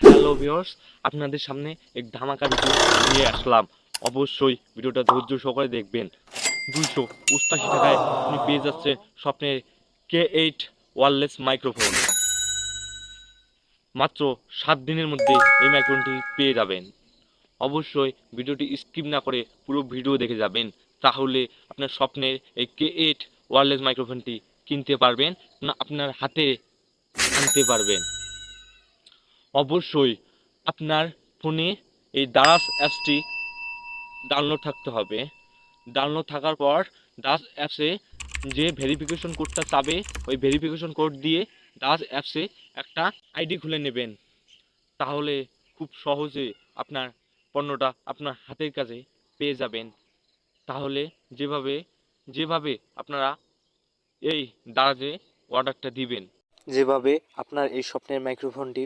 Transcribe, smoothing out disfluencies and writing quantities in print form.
Hello viewers, আপনাদের সামনে এক ধামাকা ভিডিও নিয়ে আসলাম। অবশ্যই ভিডিওটা ধৈর্য সহকারে দেখবেন। 288 টাকায় আপনি পেয়ে যাচ্ছে স্বপ্নের K8 ওয়্যারলেস মাইক্রোফোন। মাত্র 7 দিনের মধ্যে এই মাইক্রোফোনটি পেয়ে যাবেন। অবশ্যই ভিডিওটি স্কিপ না করে পুরো ভিডিও দেখে যাবেন, তাহলে আপনার স্বপ্নের এই K8 ওয়্যারলেস মাইক্রোফোনটি কিনতে পারবেন না, আপনার হাতে আনতে পারবেন। অবশ্যই আপনার ফোনে এই দারাজ অ্যাপসটি ডাউনলোড থাকতে হবে। ডাউনলোড থাকার পর দারাজ অ্যাপসে যে ভেরিফিকেশন কোডটা চাবে, ওই ভেরিফিকেশন কোড দিয়ে দারাজ অ্যাপসে একটা আইডি খুলে নেবেন। তাহলে খুব সহজে আপনার পণ্যটা আপনার হাতের কাছে পেয়ে যাবেন। তাহলে যেভাবে যেভাবে আপনারা এই দারাজে অর্ডারটা দিবেন, যেভাবে আপনার এই স্বপ্নের মাইক্রোফোনটি